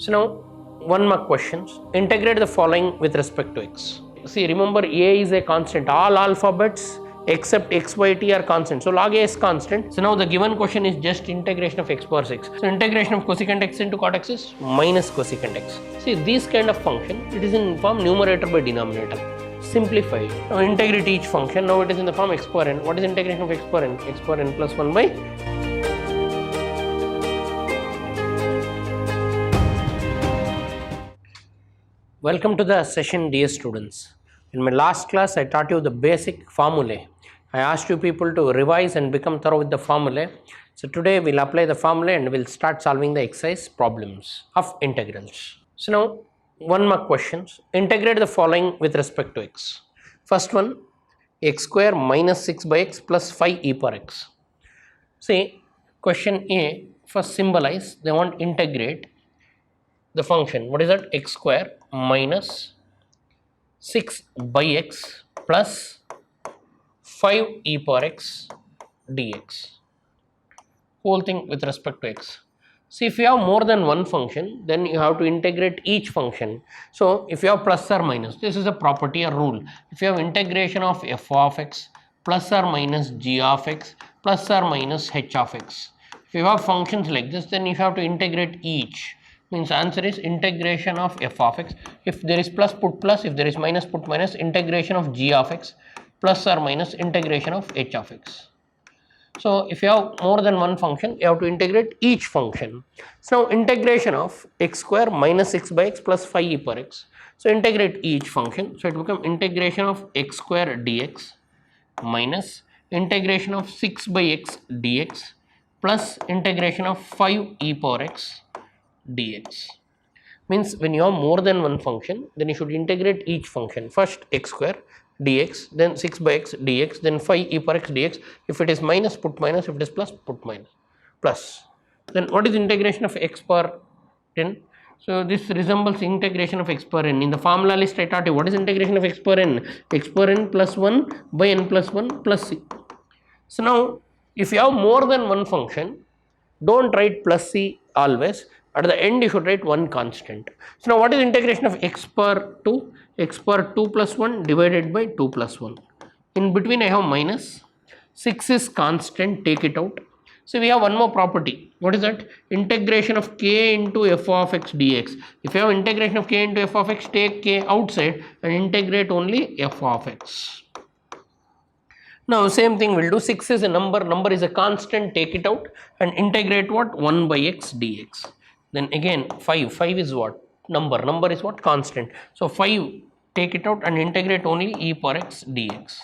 So now one more questions. Integrate the following with respect to x. See, remember a is a constant. All alphabets except x, y, t are constant. So log a is constant. So now the given question is just integration of x power 6. So integration of cosecant x into cot x is minus cosecant x. See, this kind of function, it is in form numerator by denominator. Simplify. Now integrate each function. Now it is in the form x power n. What is integration of x power n? X power n plus 1 by Welcome to the session, dear students. In my last class, I taught you the basic formulae. I asked you people to revise and become thorough with the formulae. So today we'll apply the formulae and we'll start solving the exercise problems of integrals. So now one more questions. Integrate the following with respect to x. First one, x square minus 6 by x plus 5 e power x. See, question A, first symbolize, they want integrate the function. What is that? X square minus 6 by x plus 5 e power x dx. Whole thing with respect to x. See, if you have more than one function, then you have to integrate each function. So if you have plus or minus, this is a property or rule. If you have integration of f of x plus or minus g of x plus or minus h of x. If you have functions like this, then you have to integrate each. Means answer is integration of f of x. If there is plus, put plus. If there is minus, put minus. Integration of g of x plus or minus integration of h of x. So if you have more than one function, you have to integrate each function. So integration of x square minus 6 by x plus 5 e power x. So integrate each function. So it will become integration of x square dx minus integration of 6 by x dx plus integration of 5 e power x dx. Means when you have more than one function, then you should integrate each function. First x square dx, then 6 by x dx, then 5 e power x dx. If it is minus, put minus. If it is plus, put minus. Plus. Then what is integration of x power 10? So this resembles integration of x power n. In the formula list I taught you, what is integration of x power n? X power n plus 1 by n plus 1 plus c. So now if you have more than one function, don't write plus c always. At the end you should write one constant. So now what is integration of x power 2? X power 2 plus 1 divided by 2 plus 1. In between I have minus. 6 is constant, take it out. So we have one more property. What is that? Integration of k into f of x dx. If you have integration of k into f of x, take k outside and integrate only f of x. Now same thing we'll do. 6 is a number is a constant, take it out and integrate what? 1 by x dx. Then again 5 is what? Number is what? Constant. So 5, take it out and integrate only e power x dx.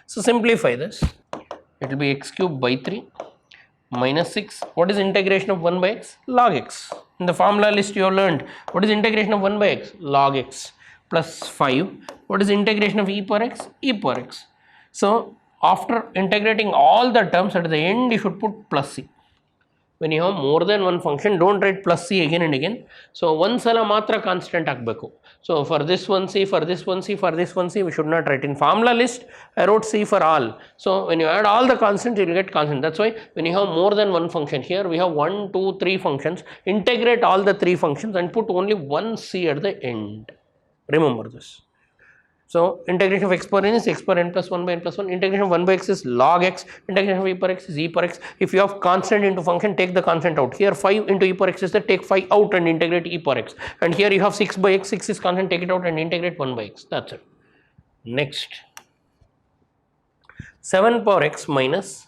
So simplify this. It will be x cube by 3 minus 6. What is integration of 1 by x? Log x. In the formula list you have learned. What is integration of 1 by x? Log x plus 5. What is integration of e power x? E power x. So after integrating all the terms, at the end you should put plus c. When you have more than one function, don't write plus c again and again. So one sala matra constant agbeku. So for this one c, for this one c, for this one c, we should not write. In formula list I wrote c for all. So when you add all the constants, you will get constant. That's why when you have more than one function, here we have 1, 2, 3 functions. Integrate all the 3 functions and put only one c at the end. Remember this. So integration of x power n is x power n plus 1 by n plus 1. Integration of 1 by x is log x. Integration of e power x is e power x. If you have constant into function, take the constant out. Here 5 into e power x is there, take 5 out and integrate e power x. And here you have 6 by x, 6 is constant, take it out and integrate 1 by x. That's it. Next. 7 power x minus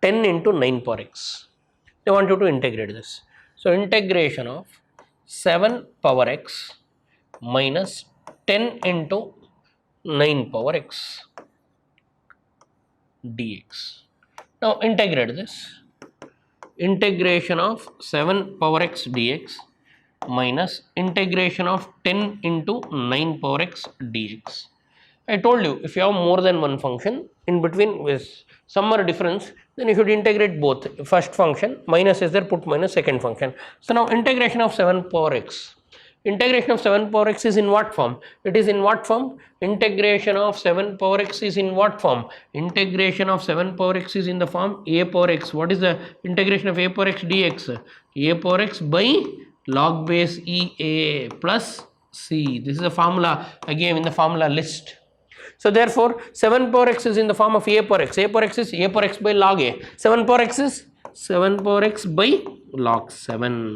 10 into 9 power x. They want you to integrate this. So integration of 7 power x minus 10 into 9 power x dx. Now integrate this. Integration of 7 power x dx minus integration of 10 into 9 power x dx. I told you, if you have more than one function, in between with some more difference, then you should integrate both. First function, minus is there, put minus, second function. So now integration of 7 power x. Integration of 7 power x is in what form? It is in what form? Integration of 7 power x is in what form? Integration of 7 power x is in the form a power x. What is the integration of a power x dx? A power x by log base EA plus C. This is a formula I gave in the formula list. So therefore 7 power x is in the form of A power x. A power x is A power x by log A. 7 power x is 7 power x by log 7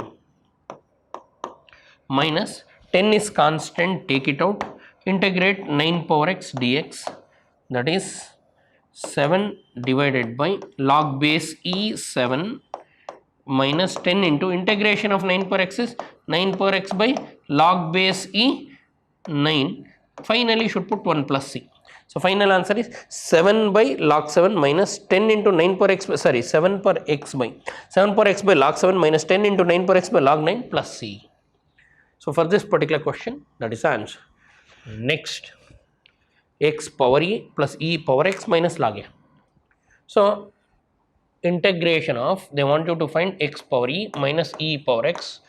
minus 10 is constant, take it out, integrate 9 power x dx, that is 7 divided by log base E7 minus 10 into integration of 9 power x is 9 power x by log base E9. Finally should put 1 plus C. So final answer is 7 by log 7 minus 10 into 9 power x, sorry, 7 power x by log 7 minus 10 into 9 power x by log 9 plus C. So for this particular question, that is the answer. Next, x power e plus e power x minus log a. So integration of, they want you to find x power e minus e power x,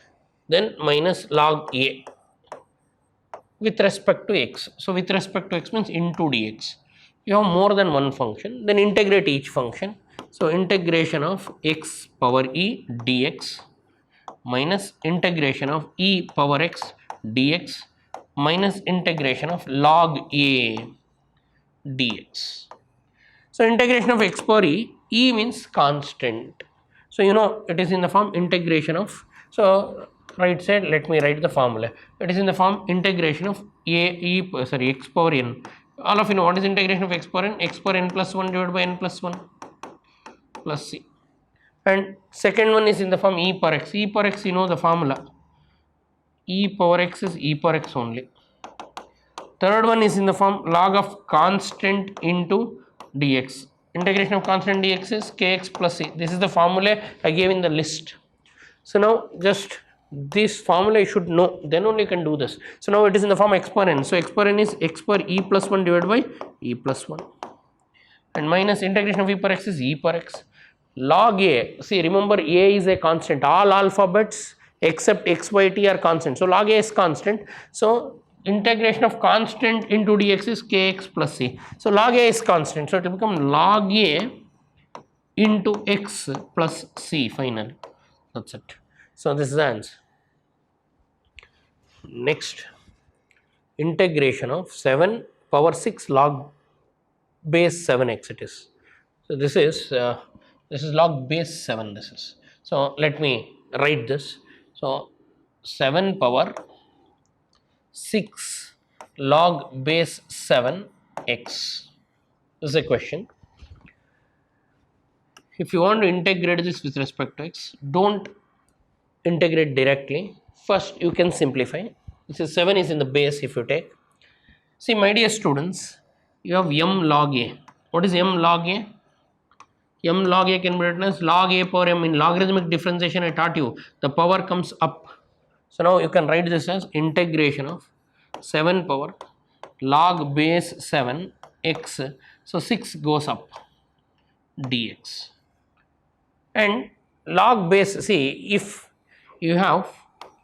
then minus log a with respect to x. So with respect to x means into dx. You have more than one function, then integrate each function. So integration of x power e dx minus integration of e power x dx minus integration of log a dx. So integration of x power e means constant. So you know it is in the form integration of, so right side let me write the formula. It is in the form integration of x power n. All of you know what is integration of x power n? X power n plus 1 divided by n plus 1 plus c. And second one is in the form e power x. E power x, you know the formula. E power x is e power x only. Third one is in the form log of constant into dx. Integration of constant dx is kx plus c. This is the formula I gave in the list. So now just this formula you should know, then only you can do this. So now it is in the form x power n. So x power n is x power e plus 1 divided by e plus 1. And minus integration of e power x is e power x. Log a, see remember a is a constant, all alphabets except x, y, t are constant. So log a is constant. So integration of constant into dx is kx plus c. So log a is constant. So it will become log a into x plus c finally. That's it. So this is the answer. Next, integration of 7 power 6 log base 7x it is. So this is log base 7 this is. So let me write this. So 7 power 6 log base 7 x. This is a question. If you want to integrate this with respect to x, don't integrate directly. First you can simplify. This is 7 is in the base if you take. See my dear students, you have m log a. What is m log a? M log a can be written as log a power m. In logarithmic differentiation I taught you, the power comes up. So now you can write this as integration of 7 power log base 7 x. So 6 goes up dx. And log base, see if you have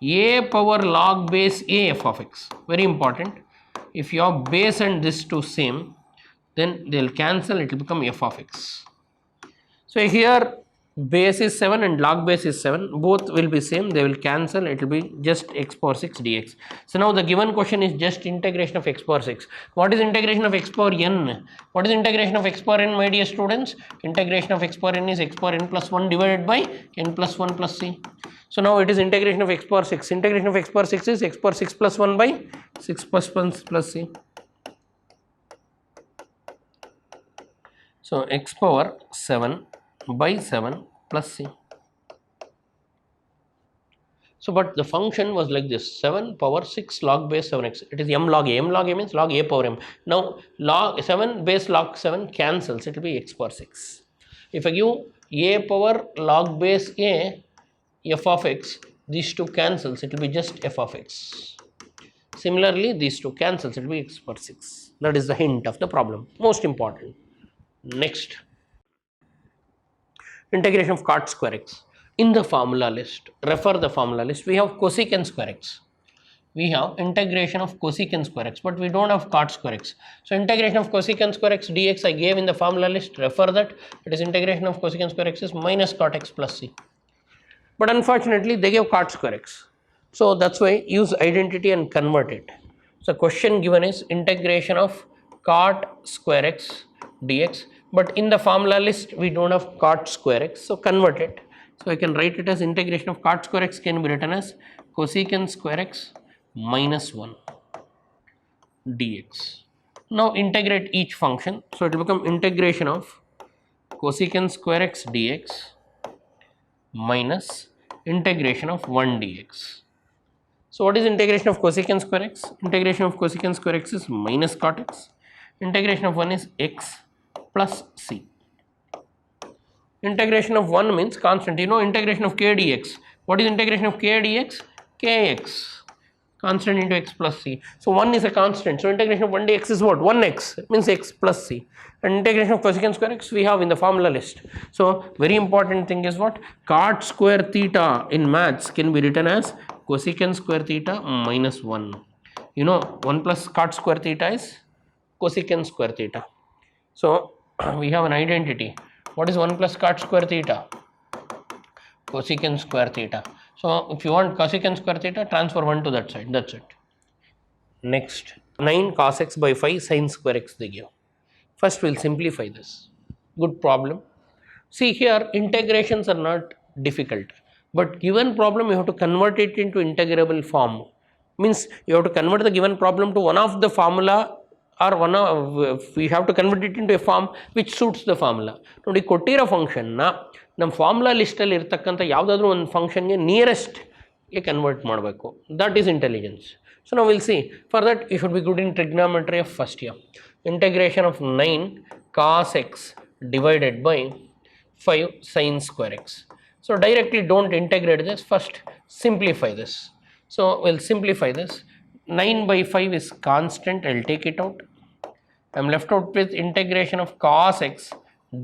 a power log base a f of x, very important. If you have base and this two same, then they will cancel, it will become f of x. So here base is 7 and log base is 7, both will be same, they will cancel, it will be just x power 6 dx. So now the given question is just integration of x power 6. What is integration of x power n? What is integration of x power n, my dear students? Integration of x power n is x power n plus 1 divided by n plus 1 plus c. So now it is integration of x power 6. Integration of x power 6 is x power 6 plus 1 by 6 plus 1 plus c. So x power 7 by 7 plus c. So but the function was like this, 7 power 6 log base 7x. It is m log a. M log a means log a power m. Now log 7 base log 7 cancels, it will be x power 6. If I give a power log base a f of x, these two cancels, it will be just f of x. Similarly these two cancels, it will be x power 6. That is the hint of the problem, most important. Next, integration of cot square x. In the formula list, refer the formula list, we have cosecant square x. We have integration of cosecant square x, but we don't have cot square x. So integration of cosecant square x dx I gave in the formula list, refer that. It is integration of cosecant square x is minus cot x plus c. But unfortunately they gave cot square x. So that's why use identity and convert it. So question given is integration of cot square x dx, but in the formula list we don't have cot square x, so convert it. So I can write it as integration of cot square x can be written as cosecant square x minus 1 dx. Now integrate each function, so it will become integration of cosecant square x dx minus integration of 1 dx. So what is integration of cosecant square x? Integration of cosecant square x is minus cot x. Integration of 1 is x plus c. Integration of 1 means constant. You know integration of k dx. What is integration of k dx? Kx. Constant into x plus c. So 1 is a constant. So integration of 1 dx is what? 1x means x plus c. And integration of cosecant square x we have in the formula list. So very important thing is what? Cot square theta in maths can be written as cosecant square theta minus 1. You know 1 plus cot square theta is cosecant square theta. So we have an identity. What is 1 plus cot square theta? Cosecant square theta. So if you want cosecant square theta, transfer 1 to that side, that's it. Next, 9 cos x by 5 sin square x they give. First we will simplify this. Good problem. See here integrations are not difficult, but given problem you have to convert it into integrable form. Means you have to convert the given problem to one of the formula, or one of we have to convert it into a form which suits the formula. ನೋಡಿ ಕೊಟ್ಟಿರೋ ಫಂಕ್ಷನ್ನ ನಮ್ಮ formula ಲಿಸ್ಟಲ್ಲಿ ಇರ್ತಕ್ಕಂಥ ಯಾವುದಾದ್ರೂ ಒಂದು ಫಂಕ್ಷನ್ಗೆ ನಿಯರೆಸ್ಟ್ಗೆ convert ಮಾಡಬೇಕು. That is intelligence. ಸೊ ನಾವು will see for that you should be good in trigonometry of first year. Integration of 9 cos x divided by 5 sin square x. So directly don't integrate this, first simplify this. So we'll simplify this. 9 by 5 is constant, I'll take it out. I'm left out with integration of cos x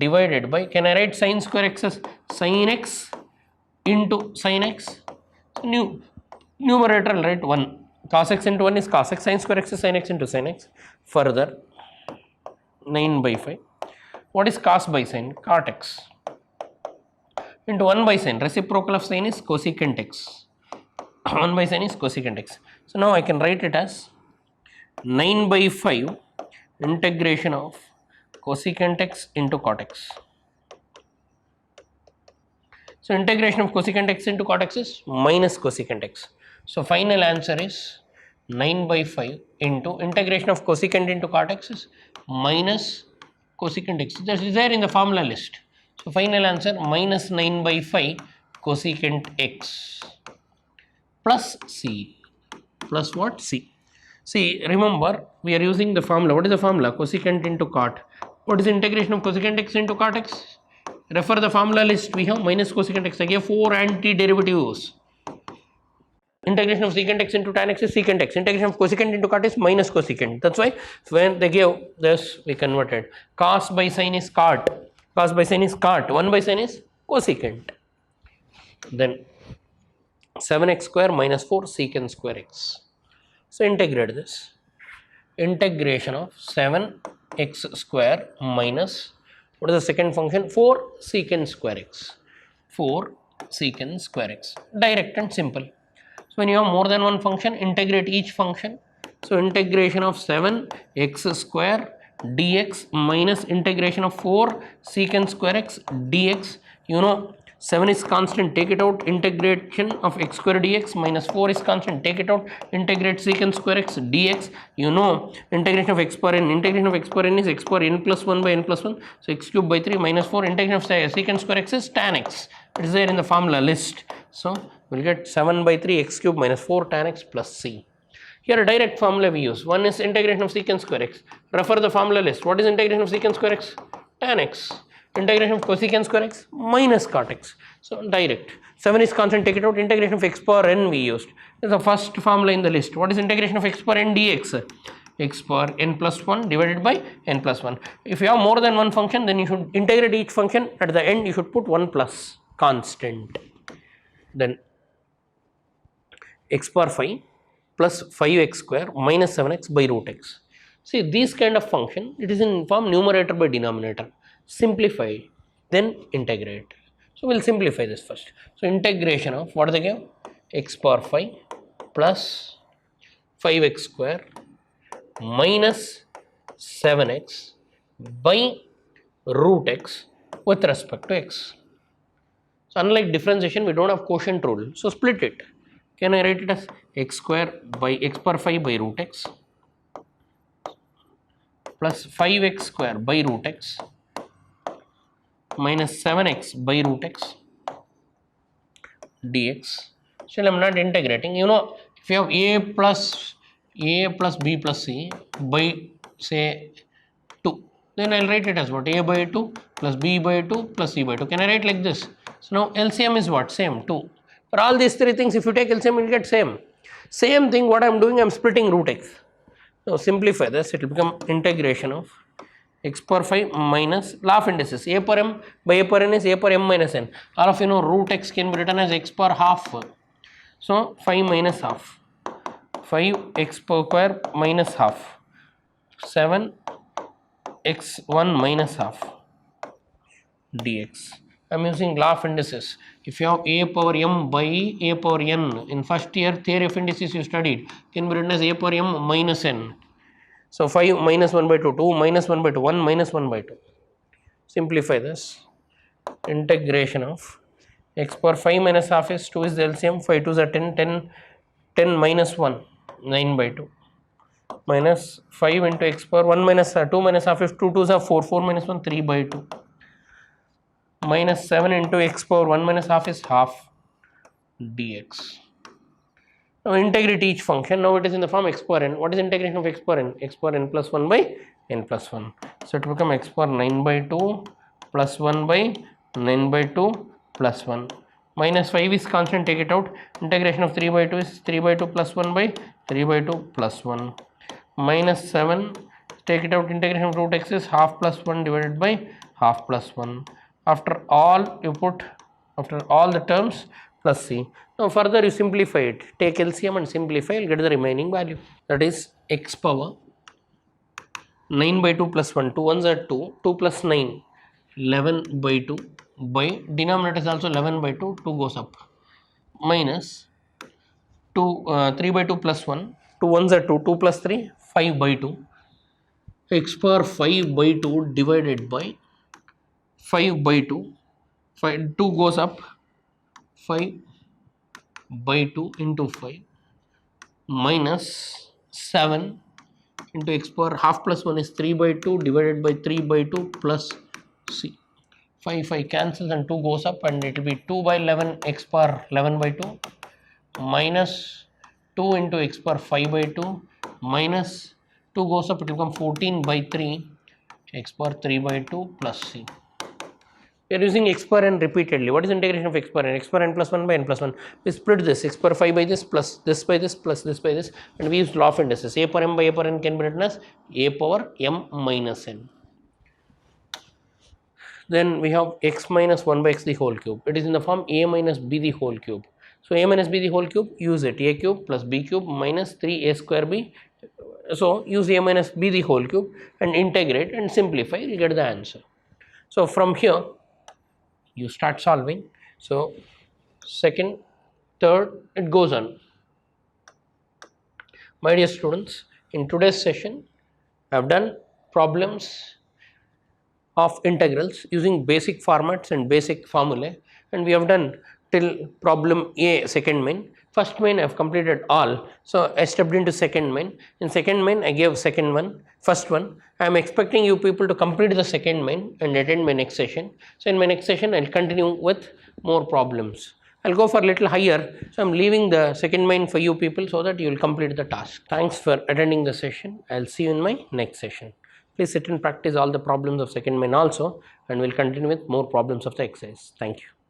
divided by, can I write sin square x as sin x into sin x? So numerator I'll write 1. Cos x into 1 is cos x, sin square x is sin x into sin x. Further 9 by 5. What is cos by sin? Cot x into 1 by sin. Reciprocal of sin is cosecant x. 1 by sin is cosecant x. So now I can write it as 9 by 5 integration of cosecant x into cot x. So integration of cosecant x into cot x is minus cosecant x. So final answer is 9 by 5 into integration of cosecant into cot x is minus cosecant x. That is there in the formula list. So final answer minus 9 by 5 cosecant x plus c. Plus what? C. See, remember we are using the formula. What is the formula? Cosecant into cot. What is the integration of cosecant x into cot x? Refer the formula list. We have minus cosecant x. I gave 4 antiderivatives. Integration of secant x into tan x is secant x. Integration of cosecant into cot is minus cosecant. That's why when they gave this, we converted. Cos by sin is cot. Cos by sin is cot. 1 by sin is cosecant. Then 7x square minus 4 secant square x. So integrate this. Integration of 7x square minus, what is the second function? 4 secant square x. 4 secant square x. Direct and simple. So when you have more than one function, integrate each function. So integration of 7x square dx minus integration of 4 secant square x dx. You know 7 is constant, take it out. Integration of x square dx minus 4 is constant, take it out. Integrate secant square x dx. You know integration of x power n. Integration of x power n is x power n plus 1 by n plus 1. So x cube by 3 minus 4. Integration of secant square x is tan x. It is there in the formula list. So we'll get 7 by 3 x cube minus 4 tan x plus c. Here a direct formula we use. One is integration of secant square x. Refer the formula list. What is integration of secant square x? Tan x. Integration of cosecant square x minus cot x. So direct. 7 is constant, take it out. Integration of x power n we used. This is the first formula in the list. What is integration of x power n dx? X power n plus 1 divided by n plus 1. If you have more than one function, then you should integrate each function. At the end you should put 1 plus constant. Then x power 5 plus 5x square minus 7x by root x. See this kind of function, it is in form numerator by denominator. Simplify, then integrate. So we'll simplify this first. So integration of, what are they give? X power 5 plus 5x square minus 7x by root x with respect to x. So unlike differentiation, we don't have quotient rule. So split it. Can I write it as x square by x power 5 by root x plus 5x square by root x minus 7x by root x dx. Still I am not integrating. You know, if you have a plus b plus c by say 2, then I will write it as what? A by 2 plus b by 2 plus c by 2. Can I write like this? So now LCM is what? Same, 2. For all these three things, if you take LCM, you will get same. Same thing, what I am doing, I am splitting root x. Now simplify this, it will become integration of x power 5 minus law of indices. A per m by a per n is a per m minus n. All of you know root x can be written as x power half. So 5 minus half. 5 x square minus half. 7 x1 minus half dx. I am using law of indices. If you have a power m by a power n, in first year theory of indices you studied, can be written as a power m minus n. So 5 minus 1 by 2, 2 minus 1 by 2, 1 minus 1 by 2. Simplify this. Integration of x power 5 minus half is 2 is the LCM, 5 2s are 10, 10 minus 1, 9 by 2. Minus 5 into x power 1 minus 2 minus half is 2 2s are 4, 4 minus 1, 3 by 2. Minus 7 into x power 1 minus half is half dx. Now integrate each function. Now it is in the form x power n. What is integration of x power n? X power n plus 1 by n plus 1. So it will become x power 9 by 2 plus 1 by 9 by 2 plus 1. Minus 5 is constant, take it out. Integration of 3 by 2 is 3 by 2 plus 1 by 3 by 2 plus 1. Minus 7, take it out. Integration of root x is half plus 1 divided by half plus 1. After all you put, after all the terms, plus c. Now further you simplify it, take LCM and simplify, you will get the remaining value, that is x power 9 by 2 plus 1, 2 1s are 2, 2 plus 9, 11 by 2 by denominator is also 11 by 2, 2 goes up, minus 3 by 2 plus 1, 2 1s are 2, 2 plus 3, 5 by 2, x power 5 by 2 divided by 5 by 2, 2 goes up, 5 by 2 into 5 minus 7 into x power half plus 1 is 3 by 2 divided by 3 by 2 plus c. 5 cancels and 2 goes up and it will be 2 by 11 x power 11 by 2 minus 2 into x power 5 by 2 minus 2 goes up, it will become 14 by 3 x power 3 by 2 plus c. We are using x power n repeatedly. What is integration of x power n? X power n plus 1 by n plus 1. We split this, x power 5 by this plus this by this plus this by this, and we use law of indices. A power m by a power n can be written as a power m minus n. Then we have x minus 1 by x the whole cube. It is in the form a minus b the whole cube. So a minus b the whole cube, use it, a cube plus b cube minus 3a square b. So use a minus b the whole cube and integrate and simplify, you get the answer. So from here you start solving. So second, third, it goes on. My dear students, in today's session I have done problems of integrals using basic formats and basic formulae, and we have done till problem A, second main. First main I have completed all, so I stepped into second main. In second main I gave second one, first one. I am expecting you people to complete the second main and attend my next session. So in my next session I will continue with more problems. I will go for a little higher, so I am leaving the second main for you people so that you will complete the task. Thanks for attending the session. I will see you in my next session. Please sit and practice all the problems of second main also, and we will continue with more problems of the exercise. Thank you.